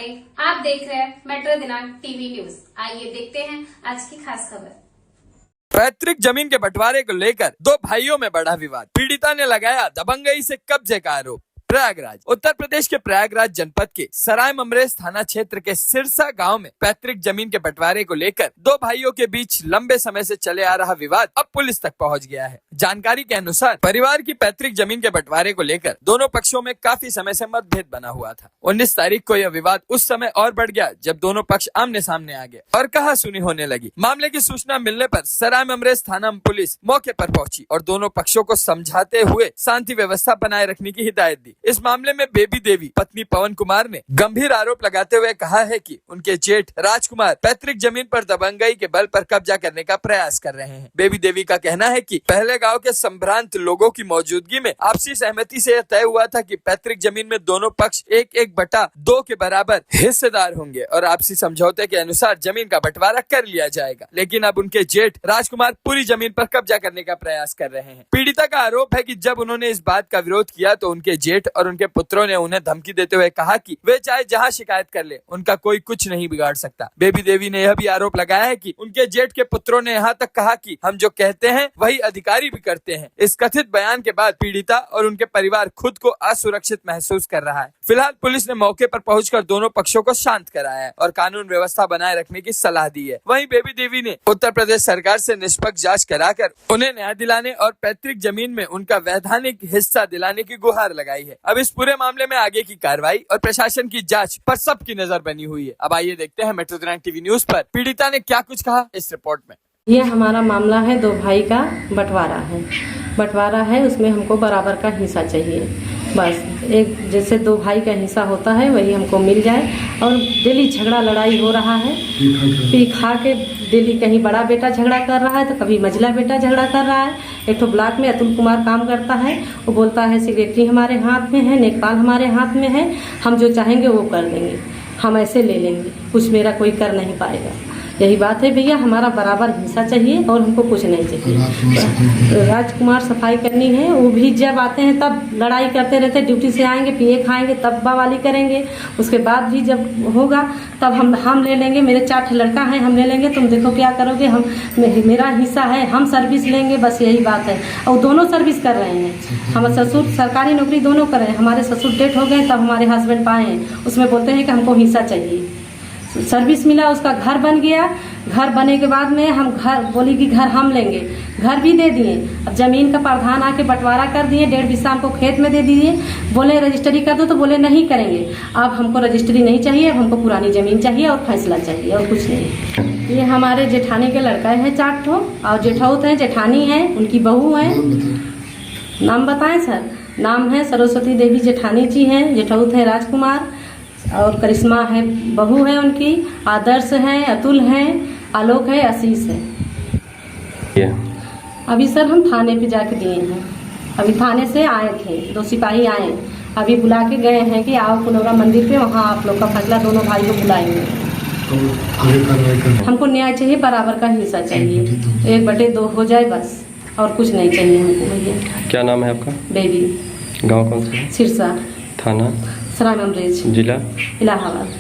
Live आप देख रहे हैं मेट्रो दिनांक टीवी न्यूज। आइए देखते हैं आज की खास खबर। पैतृक जमीन के बंटवारे को लेकर दो भाइयों में बढ़ा विवाद। पीड़िता ने लगाया दबंगई से कब्जे का आरोप। प्रयागराज उत्तर प्रदेश के प्रयागराज जनपद के सराय ममरेज थाना क्षेत्र के सिरसा गांव में पैतृक जमीन के बंटवारे को लेकर दो भाइयों के बीच लंबे समय से चले आ रहा विवाद अब पुलिस तक पहुंच गया है। जानकारी के अनुसार परिवार की पैतृक जमीन के बंटवारे को लेकर दोनों पक्षों में काफी समय से मतभेद बना हुआ था। 19 तारीख को यह विवाद उस समय और बढ़ गया जब दोनों पक्ष आमने सामने आ गए और कहासुनी होने लगी। मामले की सूचना मिलने पर सराय ममरेज थाना पुलिस मौके पर पहुंची और दोनों पक्षों को समझाते हुए शांति व्यवस्था बनाए रखने की हिदायत दी। इस मामले में बेबी देवी पत्नी पवन कुमार ने गंभीर आरोप लगाते हुए कहा है कि उनके जेठ राजकुमार पैतृक जमीन पर दबंगई के बल पर कब्जा करने का प्रयास कर रहे हैं। बेबी देवी का कहना है कि पहले गांव के संभ्रांत लोगों की मौजूदगी में आपसी सहमति से यह तय हुआ था कि पैतृक जमीन में दोनों पक्ष 1/2 के बराबर हिस्सेदार होंगे और आपसी समझौते के अनुसार जमीन का बंटवारा कर लिया जाएगा। लेकिन अब उनके जेठ राजकुमार पूरी जमीन पर कब्जा करने का प्रयास कर रहे हैं। पीड़िता का आरोप है कि जब उन्होंने इस बात का विरोध किया तो उनके जेठ और उनके पुत्रों ने उन्हें धमकी देते हुए कहा कि वे चाहे जहां शिकायत कर ले, उनका कोई कुछ नहीं बिगाड़ सकता। बेबी देवी ने यह भी आरोप लगाया है कि उनके जेठ के पुत्रों ने यहाँ तक कहा कि हम जो कहते हैं वही अधिकारी भी करते हैं। इस कथित बयान के बाद पीड़िता और उनके परिवार खुद को असुरक्षित महसूस कर रहा है। फिलहाल पुलिस ने मौके पर पहुंचकर दोनों पक्षों को शांत कराया है और कानून व्यवस्था बनाए रखने की सलाह दी है। वहीं बेबी देवी ने उत्तर प्रदेश सरकार से निष्पक्ष जांच कराकर उन्हें न्याय दिलाने और पैतृक जमीन में उनका वैधानिक हिस्सा दिलाने की गुहार लगाई है। अब इस पूरे मामले में आगे की कार्रवाई और प्रशासन की जांच पर सबकी नजर बनी हुई है। अब आइए देखते हैं मेट्रो दिनांक टीवी न्यूज पर पीड़िता ने क्या कुछ कहा इस रिपोर्ट में। ये हमारा मामला है, दो भाई का बंटवारा है, उसमें हमको बराबर का हिस्सा चाहिए। बस एक जैसे दो भाई का हिस्सा होता है वही हमको मिल जाए। और डेली झगड़ा लड़ाई हो रहा है, पी खा के डेली कहीं बड़ा बेटा झगड़ा कर रहा है तो कभी मझला बेटा झगड़ा कर रहा है। एक तो ब्लॉक में अतुल कुमार काम करता है, वो बोलता है सेक्रेटरी हमारे हाथ में है, नेकपाल हमारे हाथ में है, हम जो चाहेंगे वो कर देंगे, हम ऐसे ले लेंगे, कुछ मेरा कोई कर नहीं पाएगा। यही बात है भैया, हमारा बराबर हिस्सा चाहिए और हमको कुछ नहीं चाहिए। राजकुमार सफाई करनी है, वो भी जब आते हैं तब लड़ाई करते रहते, ड्यूटी से आएंगे पिए खाएंगे तब बवाली करेंगे। उसके बाद भी जब होगा तब हम ले लेंगे, मेरे 4 लड़का हैं, हम ले लेंगे, तुम देखो क्या करोगे, हम मेरा हिस्सा है, हम सर्विस लेंगे। बस यही बात है। और दोनों सर्विस कर रहे हैं, हमारे ससुर सरकारी नौकरी दोनों कर रहे हैं। हमारे ससुर डेट हो गए तब हमारे हस्बैंड पाए हैं, उसमें बोलते हैं कि हमको हिस्सा चाहिए। सर्विस मिला, उसका घर बन गया। घर बने के बाद में हम घर बोली कि घर हम लेंगे, घर भी दे दिए। अब जमीन का प्रधान आके बंटवारा कर दिए, 1.5 बिस्सा हमको खेत में दे दिए। बोले रजिस्ट्री कर दो तो बोले नहीं करेंगे। अब हमको रजिस्ट्री नहीं चाहिए, अब हमको पुरानी जमीन चाहिए और फैसला चाहिए और कुछ नहीं। ये हमारे जेठानी के लड़का है 4 ठो और जेठौत है, जेठानी है, उनकी बहू है। नाम बताएं सर? नाम है सरस्वती देवी जेठानी जी हैं, जेठौत है राजकुमार और करिश्मा है बहू है उनकी, आदर्श है, अतुल है, आलोक है, आशीष है। अभी सर हम थाने पे जाके दिए हैं, अभी थाने से आए थे, 2 सिपाही आए, अभी बुला के गए हैं कि आओ पुनौरा मंदिर पे, वहाँ आप लोग का फैसला दोनों भाई को बुलाएंगे। हमको न्याय चाहिए, बराबर का हिस्सा चाहिए, 1/2 हो जाए बस, और कुछ नहीं चाहिए हमको भैया। क्या नाम है आपका? बेबी। गाँव कौन सा? सिरसा। थाना? सराय ममरेज। जिला? इलाहाबाद।